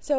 So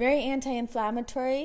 very anti-inflammatory.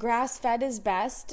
grass fed is best.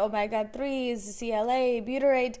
omega 3s, CLA, butyrate,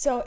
So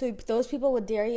So those people with dairy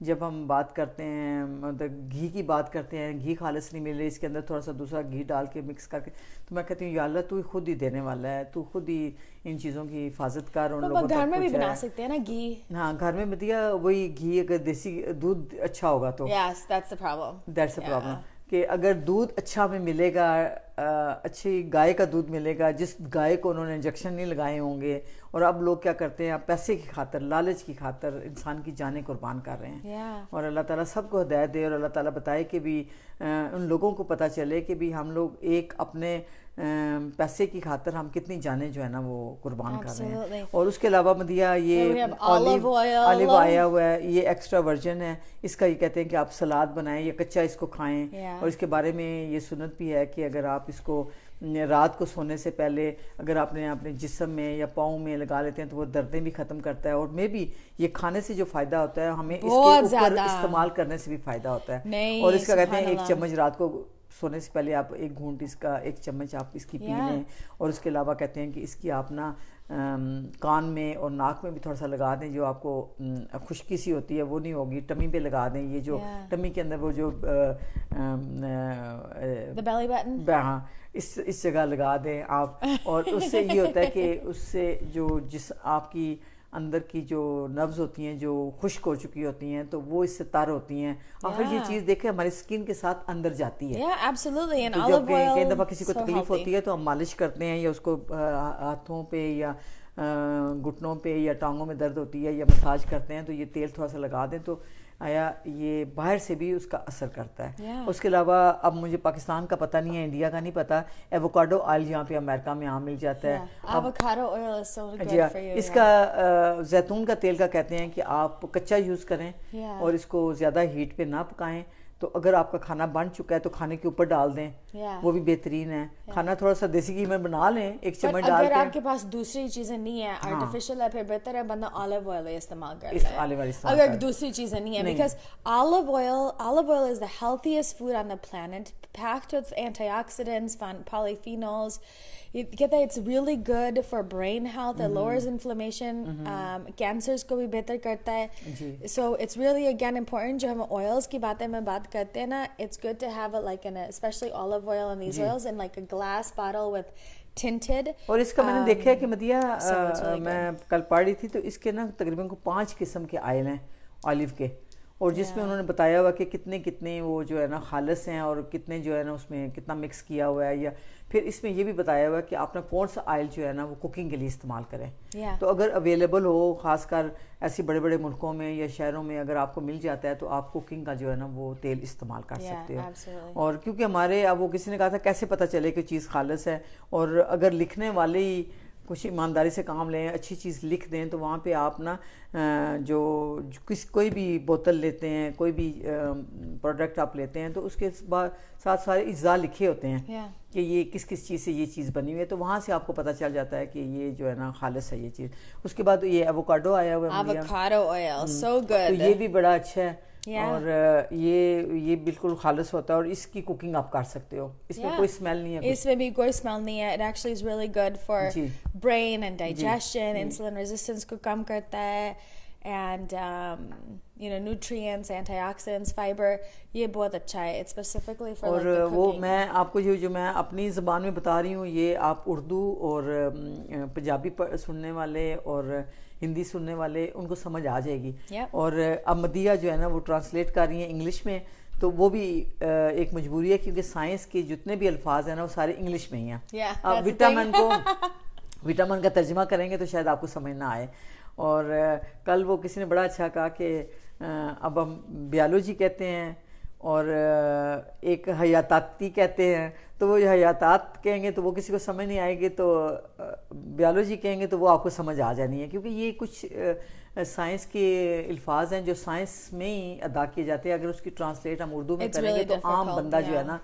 جب ہم بات کرتے ہیں مطلب گھی کی بات کرتے ہیں, گھی خالص نہیں مل رہی, اس کے اندر تھوڑا سا دوسرا گھی ڈال کے مکس کر کے, تو میں کہتی ہوں یا اللہ تو خود ہی دینے والا ہے, تو خود ہی ان چیزوں کی حفاظت کر, ان لوگوں گھر میں بھی بنا سکتے ہیں نا گھی. ہاں گھر میں مدیہ وہی گھی, اگر دیسی دودھ اچھا ہوگا تو yes that's the problem. That's a problem, کہ اگر دودھ اچھا ہمیں ملے گا, اچھی گائے کا دودھ ملے گا, جس گائے کو انہوں نے انجیکشن نہیں لگائے ہوں گے, اور اب لوگ کیا کرتے ہیں, پیسے کی خاطر, لالچ کی خاطر انسان کی جانیں قربان کر رہے ہیں. اور اللہ تعالیٰ سب کو ہدایت دے, اور اللہ تعالیٰ بتائے کہ بھی ان لوگوں کو پتہ چلے کہ بھی ہم لوگ ایک اپنے پیسے کی خاطر ہم کتنی جانیں جو ہے نا وہ قربان کر رہے ہیں. اور اس کے علاوہ مدیہ یہ آلیو آیا ہوا ہے, یہ ایکسٹرا ورجن ہے اس کا, یہ کہتے ہیں کہ آپ سلاد بنائیں یا کچا اس کو کھائیں. اور اس کے بارے میں یہ سنت بھی ہے کہ اگر آپ اس کو رات کو سونے سے پہلے اگر آپ نے اپنے جسم میں یا پاؤں میں لگا لیتے ہیں تو وہ دردیں بھی ختم کرتا ہے, اور میں بھی یہ کھانے سے جو فائدہ ہوتا ہے ہمیں اس کے اوپر استعمال کرنے سے بھی فائدہ ہوتا ہے. اور اس کا کہتے ہیں 1 چمچ رات کو سونے سے پہلے آپ 1 گھونٹ اس کا 1 چمچ آپ اس کی پی لیں. اور اس کے علاوہ کہتے ہیں کہ اس کی آپ نا کان میں اور ناک میں بھی تھوڑا سا لگا دیں, جو آپ کو خشکی سی ہوتی ہے وہ نہیں ہوگی, ٹمی پہ لگا دیں, یہ جو ٹمی کے اندر وہ جو ہاں اس جگہ لگا دیں آپ. اور اس سے یہ ہوتا ہے کہ اس سے جو جس آپ کی اندر کی جو نروز ہوتی ہیں جو خشک ہو چکی ہوتی ہیں تو وہ اس سے تر ہوتی ہیں. آخر یہ چیز دیکھیں ہماری اسکن کے ساتھ اندر جاتی ہے. تو جب کئی دفعہ کسی کو تکلیف ہوتی ہے تو ہم مالش کرتے ہیں, یا اس کو ہاتھوں پہ یا گھٹنوں پہ یا ٹانگوں میں درد ہوتی ہے یا مساج کرتے ہیں تو یہ تیل تھوڑا سا لگا دیں, تو آیا یہ باہر سے بھی اس کا اثر کرتا ہے. اس کے علاوہ اب مجھے پاکستان کا پتہ نہیں ہے, انڈیا کا نہیں پتہ, ایووکاڈو آئل یہاں پہ امریکہ میں عام مل جاتا ہے. جی ہاں, اس کا زیتون کا تیل کا کہتے ہیں کہ آپ کچا یوز کریں اور اس کو زیادہ ہیٹ پہ نہ پکائیں. تو اگر آپ کا کھانا بن چکا ہے تو کھانے کے اوپر ڈال دیں, وہ بھی بہترین ہے. کھانا تھوڑا سا دیسی گھی میں بنا لیں 1 چمچ ڈال کے. اگر آپ کے پاس دوسری چیزیں نہیں ہیں, آرٹیفیشل ہے, پھر بہتر ہے بندہ آلیو آئل استعمال کر لے اگر دوسری چیزیں نہیں ہیں, because olive oil is the healthiest food on the planet, packed with antioxidants, polyphenols. کہتا ہے it's really good for brain health, it lowers inflammation, cancers کو بھی بہتر کرتا ہے. So it's really again important, جو ہم oils کی باتیں میں بات کرتے ہیں نا, it's good to have it like in a, especially olive oil and these oils in like a glass bottle with tinted. اور اس کا میں نے دیکھا ہے کہ مدیہ میں کل پڑھ رہی تھی تو اس کے نا تقریباً 5 قسم کے آئل ہیں آلیو کے, اور جس میں انہوں نے بتایا ہوا کہ کتنے وہ جو ہے نا خالص ہیں اور کتنے جو ہے نا اس میں کتنا مکس کیا ہوا ہے. یا پھر اس میں یہ بھی بتایا ہوا ہے کہ آپ نے کون سا آئل جو ہے نا وہ کوکنگ کے لیے استعمال کریں. تو اگر اویلیبل ہو, خاص کر ایسی بڑے بڑے ملکوں میں یا شہروں میں اگر آپ کو مل جاتا ہے تو آپ کوکنگ کا جو ہے نا وہ تیل استعمال کر سکتے ہو. اور کیونکہ ہمارے اب وہ کسی نے کہا تھا کیسے پتہ چلے کہ چیز خالص ہے, اور اگر لکھنے والے ہی کچھ ایمانداری سے کام لیں, اچھی چیز لکھ دیں, تو وہاں پہ آپ نا جو کوئی بھی بوتل لیتے ہیں, کوئی بھی پروڈکٹ آپ لیتے ہیں, تو اس کے ساتھ سارے اجزاء لکھے ہوتے ہیں کہ یہ کس چیز سے یہ چیز بنی ہوئی ہے, تو وہاں سے آپ کو پتہ چل جاتا ہے کہ یہ جو ہے نا خالص ہے یہ چیز. اس کے بعد یہ ایووکاڈو آیا ہوا ہے, تو یہ بھی بڑا اچھا ہے. اور یہ بالکل خالص ہوتا ہے, اور اس کی کوکنگ آپ کر سکتے ہو, اس میں کوئی اسمیل نہیں ہے. اس میں بھی کوئی اسمیل نہیں ہے. It actually is really good for brain and digestion, insulin resistance کو کم کرتا ہے, and you know nutrients, antioxidants, fiber, یہ بہت اچھا ہے. It's specifically for like the cooking. اور وہ میں آپ کو جو میں اپنی زبان میں بتا رہی ہوں, یہ آپ اردو اور پنجابی سننے والے اور ہندی سننے والے ان کو سمجھ آ جائے گی. اور اب مدیہ جو ہے نا وہ ٹرانسلیٹ کر رہی ہیں انگلش میں, تو وہ بھی ایک مجبوری ہے کیونکہ سائنس کے جتنے بھی الفاظ ہیں نا وہ سارے انگلش میں ہی ہیں. اب وٹامن کا ترجمہ کریں گے تو شاید آپ کو سمجھ نہ آئے. اور کل وہ کسی نے بڑا اچھا کہا کہ اب ہم بیالوجی کہتے ہیں اور ایک حیاتاتی کہتے ہیں, تو وہ جو حیاتات کہیں گے تو وہ کسی کو سمجھ نہیں آئے گی, تو بیالوجی کہیں گے تو وہ آپ کو سمجھ آ جانی ہے, کیونکہ یہ کچھ سائنس کے الفاظ ہیں جو سائنس میں ہی ادا کیے جاتے ہیں. اگر اس کی ٹرانسلیٹ ہم اردو میں کریں گے تو عام بندہ جو ہے نا,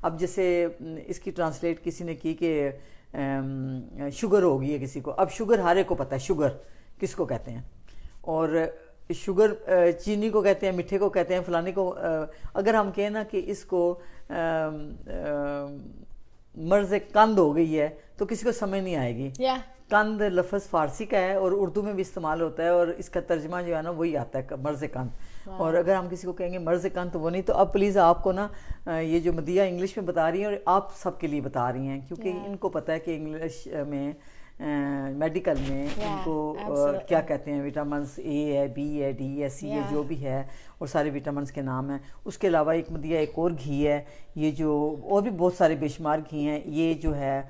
اب جیسے اس کی ٹرانسلیٹ کسی نے کی کہ شوگر ہوگی ہے کسی کو, اب شوگر ہر ایک کو پتہ ہے شوگر کس کو کہتے ہیں, اور شوگر چینی کو کہتے ہیں, میٹھے کو کہتے ہیں, فلانے کو. اگر ہم کہیں نا کہ اس کو مرز قند ہو گئی ہے تو کسی کو سمجھ نہیں آئے گی. قند لفظ فارسی کا ہے اور اردو میں بھی استعمال ہوتا ہے اور اس کا ترجمہ جو ہے نا وہی آتا ہے مرز قند. اور اگر ہم کسی کو کہیں گے مرز قند تو وہ نہیں. تو اب پلیز آپ کو نا یہ جو مدیہ انگلش میں بتا رہی ہیں اور آپ سب کے لیے بتا رہی ہیں کیونکہ ان کو پتہ ہے کہ انگلش میں میڈیکل میں ان کو کیا کہتے ہیں, وٹامنس اے ہے, بی ہے, ڈی ہے, سی ہے, جو بھی ہے اور سارے وٹامنس کے نام ہیں. اس کے علاوہ ایک مدیہ ایک اور گھی ہے, یہ جو اور بھی بہت سارے بے شمار گھی ہیں, یہ جو ہے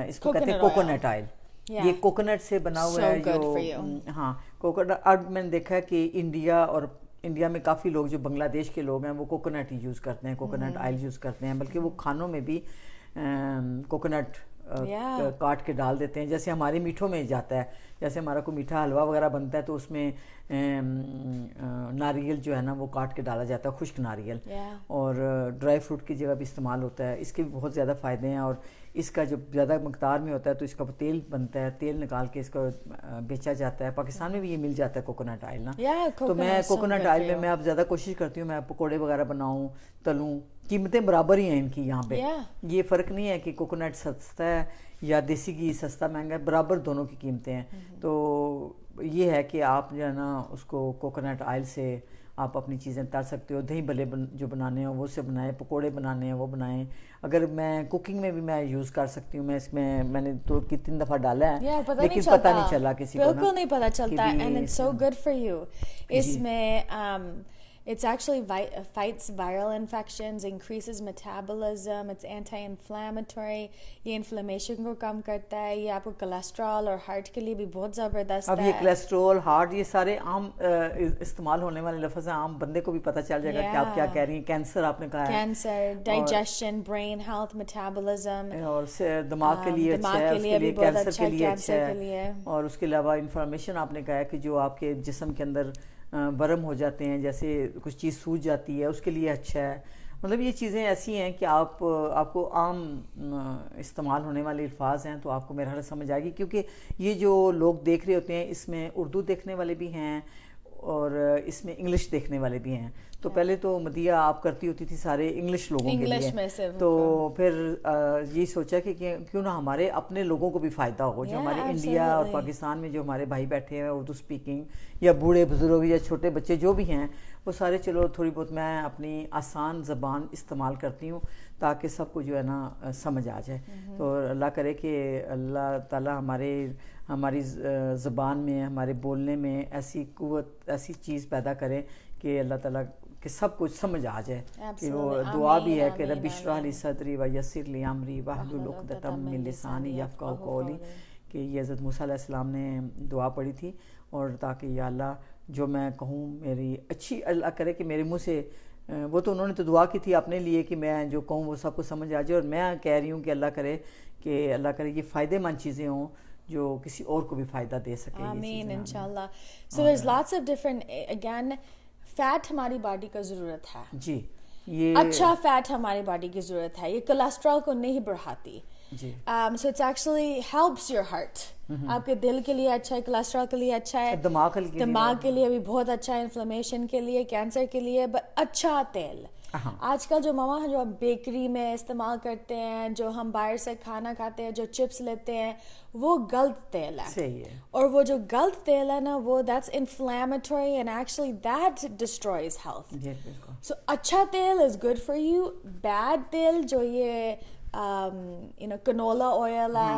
اس کو کہتے ہیں کوکونٹ آئل. یہ کوکونٹ سے بنا ہوا ہے جو ہاں کوکونٹ. اب میں نے دیکھا ہے کہ انڈیا میں کافی لوگ جو بنگلہ دیش کے لوگ ہیں وہ کوکونٹ ہی یوز کرتے ہیں, کوکونٹ آئل یوز کرتے ہیں, بلکہ وہ کھانوں میں بھی کوکونٹ کاٹ کے ڈال دیتے ہیں. جیسے ہمارے میٹھوں میں جاتا ہے, جیسے ہمارا کوئی میٹھا حلوہ وغیرہ بنتا ہے تو اس میں ناریل جو ہے نا وہ کاٹ کے ڈالا جاتا ہے, خشک ناریل, اور ڈرائی فروٹ کی جگہ بھی استعمال ہوتا ہے. اس کے بھی بہت زیادہ فائدے ہیں اور اس کا جو زیادہ مقدار میں ہوتا ہے تو اس کا تیل بنتا ہے, تیل نکال کے اس کو بیچا جاتا ہے. پاکستان میں بھی یہ مل جاتا ہے کوکونٹ آئل نا. تو میں کوکونٹ آئل میں اب زیادہ کوشش کرتی ہوں میں پکوڑے وغیرہ بناؤں, تلوں. قیمتیں برابر ہی ہیں ان کی یہاں پہ, یہ فرق نہیں ہے کہ کوکونٹ سستا ہے یا دیسی گھی سستا مہنگا ہے, برابر دونوں کی قیمتیں ہیں. تو یہ ہے کہ آپ جو ہے نا اس کو کوکونٹ آئل سے آپ اپنی چیزیں تل سکتے ہو. دہی بلے جو بنانے ہوں وہ سے بنائیں, پکوڑے بنانے ہیں وہ بنائیں. اگر میں کوکنگ میں بھی میں یوز کر سکتی ہوں, میں نے 2-3 دفعہ ڈالا ہے لیکن پتہ نہیں چلا کسی کو, بالکل نہیں پتہ چلتا. And it's so good for you. اس میں it's actually fights viral infections, increases metabolism, it's anti-inflammatory, یہ انفلیمیشن کو کم کرتا ہے, یہ آپ کو کولیسٹرول اور ہارٹ کے لیے بھی بہت زبردست ہے. اب یہ کولیسٹرول, ہارٹ, یہ سارے عام استعمال ہونے والے لفظ ہیں, عام بندے کو بھی پتہ چل جائے گا کہ آپ کیا کہہ رہی ہیں. کینسر آپ نے کہا ہے, cancer, digestion, brain health, metabolism, اور دماغ کے لیے اچھا ہے, اس کے لیے کینسر کے لیے اچھا ہے. اور اس کے علاوہ انفارمیشن آپ نے کہا ہے کہ جو آپ کے جسم کے اندر ورم ہو جاتے ہیں, جیسے کچھ چیز سوج جاتی ہے, اس کے لیے اچھا ہے. مطلب یہ چیزیں ایسی ہیں کہ آپ کو عام استعمال ہونے والے الفاظ ہیں تو آپ کو میرا خیال سمجھ آئے گی, کیونکہ یہ جو لوگ دیکھ رہے ہوتے ہیں اس میں اردو دیکھنے والے بھی ہیں اور اس میں انگلش دیکھنے والے بھی ہیں. تو پہلے تو مدیہ آپ کرتی ہوتی تھی سارے انگلش لوگوں کے لیے, تو پھر یہ سوچا کہ کیوں نہ ہمارے اپنے لوگوں کو بھی فائدہ ہو, جو ہمارے انڈیا اور پاکستان میں جو ہمارے بھائی بیٹھے ہیں اردو سپیکنگ, یا بوڑھے بزرگ یا چھوٹے بچے جو بھی ہیں وہ سارے, چلو تھوڑی بہت میں اپنی آسان زبان استعمال کرتی ہوں تاکہ سب کو جو ہے نا سمجھ آ جائے. تو اللہ کرے کہ اللہ تعالیٰ ہماری زبان میں, ہمارے بولنے میں ایسی قوت, ایسی چیز پیدا کرے کہ اللہ تعالیٰ کہ سب کچھ سمجھ آ جائے. کہ وہ دعا بھی ہے کہ رب اشرح لی صدری ویسر لی امری واحلل عقدۃ من لسانی یفقہوا قولی, کہ یہ حضرت موسیٰ علیہ السلام نے دعا پڑھی تھی, اور تاکہ یا اللہ جو میں کہوں میری اچھی, اللہ کرے کہ میرے منہ سے, وہ تو انہوں نے تو دعا کی تھی اپنے لیے کہ میں جو کہوں وہ سب کو سمجھ آ جائے, اور میں کہہ رہی ہوں کہ اللہ کرے یہ فائدے مند چیزیں ہوں جو کسی اور کو بھی فائدہ دے سکے. آمین انشاءاللہ. So there's lots of different, again, fat ہماری باڈی کو ضرورت ہے. جی, یہ اچھا فیٹ ہماری باڈی کی ضرورت ہے, یہ کولیسٹرول کو نہیں بڑھاتی. جی, so it's actually helps your heart. آپ کے دل کے لیے اچھا ہے, کولیسٹرول کے لیے اچھا ہے, دماغ کے لیے بھی بہت اچھا ہے, انفلیمیشن کے لیے, کینسر کے لیے. اچھا تیل آج کل جو ماما جو ہم بیکری میں استعمال کرتے ہیں, جو ہم باہر سے کھانا کھاتے ہیں, جو چپس لیتے ہیں, وہ غلط تیل ہے. صحیح ہے. اور وہ جو غلط تیل ہے نا, وہ that's inflammatory and actually that destroys health. So اچھا تیل is good for you. بad تیل جو یہ کنولا آئل ہے,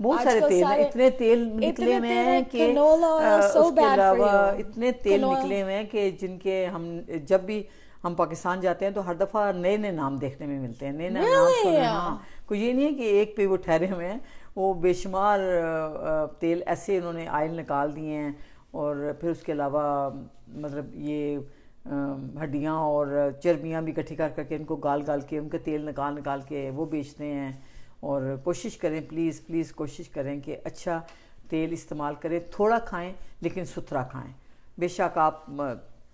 بہت سارے تیل, اتنے تیل نکلے ہوئے ہیں کہ اس کے علاوہ اتنے تیل نکلے ہوئے ہیں کہ جن کے ہم جب بھی ہم پاکستان جاتے ہیں تو ہر دفعہ نئے نئے نام دیکھنے میں ملتے ہیں, نئے نئے نام سنے. ہاں, کوئی یہ نہیں ہے کہ ایک پہ وہ ٹھہرے ہوئے ہیں, وہ بے شمار تیل ایسے انہوں نے آئل نکال دیے ہیں. اور پھر اس کے علاوہ مطلب یہ ہڈیاں اور چربیاں بھی اکٹھی کر کے ان کو گال کے ان کے تیل نکال کے وہ بیچتے ہیں. اور کوشش کریں, پلیز کوشش کریں کہ اچھا تیل استعمال کریں, تھوڑا کھائیں لیکن ستھرا کھائیں. بے شک آپ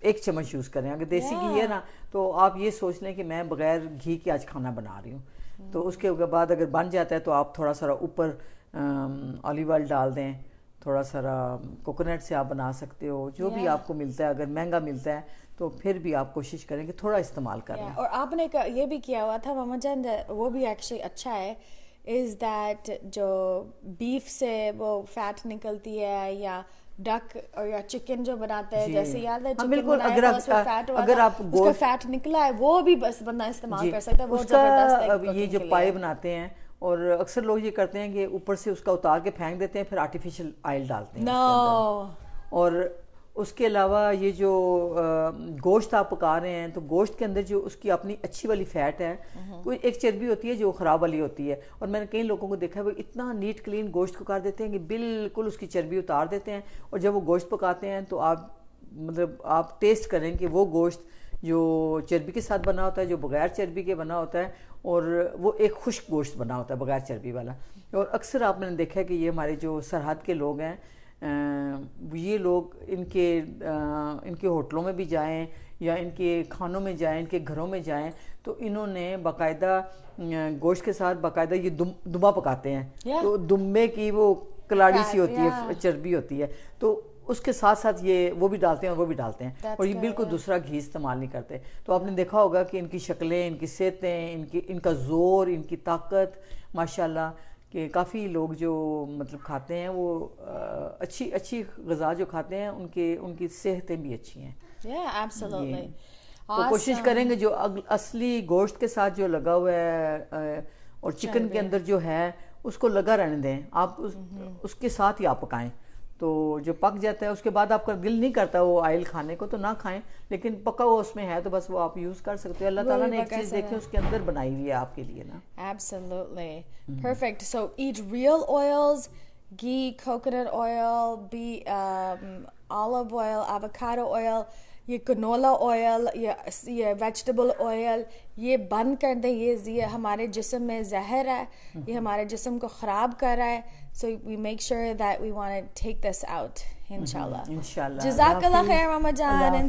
1 چمچ یوز کریں, اگر دیسی گھی ہے نا تو آپ یہ سوچ لیں کہ میں بغیر گھی کے آج کھانا بنا رہی ہوں. تو اس کے بعد اگر بن جاتا ہے تو آپ تھوڑا سا اوپر اولیو آئل ڈال دیں, تھوڑا سا کوکونٹ سے آپ بنا سکتے ہو, جو بھی آپ کو ملتا ہے. اگر مہنگا ملتا ہے تو پھر بھی آپ کوشش کریں کہ تھوڑا استعمال کریں. اور آپ نے یہ بھی کیا ہوا تھا ماما جان, وہ بھی ایکچولی اچھا ہے, از دیٹ جو بیف سے وہ فیٹ نکلتی ہے, یا ڈک اور یا چکن جو بناتے ہیں, جیسے یاد ہے چکن بنایا اس میں فیٹ ہوا تھا, اس کا فیٹ نکلا ہے, وہ بھی بس بندہ استعمال کر سکتا ہے. وہ زبردست ہے. یہ جو پائے بناتے ہیں, اور اکثر لوگ یہ کرتے ہیں کہ اوپر سے اس کا اتار کے پھینک دیتے ہیں, پھر آرٹیفیشل آئل ڈالتے ہیں. اور اس کے علاوہ یہ جو گوشت آپ پکا رہے ہیں, تو گوشت کے اندر جو اس کی اپنی اچھی والی فیٹ ہے, کوئی ایک چربی ہوتی ہے جو خراب والی ہوتی ہے, اور میں نے کئی لوگوں کو دیکھا ہے وہ اتنا نیٹ کلین گوشت پکا دیتے ہیں کہ بالکل اس کی چربی اتار دیتے ہیں. اور جب وہ گوشت پکاتے ہیں تو آپ ٹیسٹ کریں کہ وہ گوشت جو چربی کے ساتھ بنا ہوتا ہے, جو بغیر چربی کے بنا ہوتا ہے, اور وہ ایک خشک گوشت بنا ہوتا ہے بغیر چربی والا. اور اکثر آپ نے دیکھا ہے کہ یہ ہمارے جو سرحد کے لوگ ہیں, یہ لوگ ان کے ہوٹلوں میں بھی جائیں یا ان کے کھانوں میں جائیں, ان کے گھروں میں جائیں, تو انہوں نے باقاعدہ گوشت کے ساتھ باقاعدہ یہ دمبا پکاتے ہیں. تو دمبے کی وہ کلاڑی سی ہوتی ہے, چربی ہوتی ہے, تو اس کے ساتھ ساتھ یہ وہ بھی ڈالتے ہیں اور وہ بھی ڈالتے ہیں, اور یہ بالکل دوسرا گھی استعمال نہیں کرتے. تو آپ نے دیکھا ہوگا کہ ان کی شکلیں, ان کی صحتیں, ان کا زور, ان کی طاقت, ماشاءاللہ, کہ کافی لوگ جو مطلب کھاتے ہیں وہ اچھی غذا جو کھاتے ہیں, ان کی صحتیں بھی اچھی ہیں. تو کوشش کریں گے جو اصلی گوشت کے ساتھ جو لگا ہوا ہے اور چکن کے اندر جو ہے اس کو لگا رہنے دیں. آپ اس کے ساتھ ہی آپ پکائیں, تو جو پک جاتا ہے اس کے بعد آپ کا دل نہیں کرتا وہ آئل کھانے کو تو نہ کھائیں, لیکن پکا ہوا اس میں ہے تو بس وہ آپ یوز کر سکتے ہیں. اللہ تعالیٰ نے ایک چیز دیکھیں اس کے اندر بنائی ہوئی ہے آپ کے لیے نا. Absolutely. Perfect. So eat real oils, ghee, coconut oil, olive oil, avocado oil, یہ کنولا آئل, یہ ویجیٹیبل آئل, یہ بند کر دیں. یہ ہمارے جسم میں زہر ہے, یہ ہمارے جسم کو خراب کر رہا ہے. So we make sure that we want to take this out, inshallah. Inshallah. جزاک اللہ خیر ماما جان.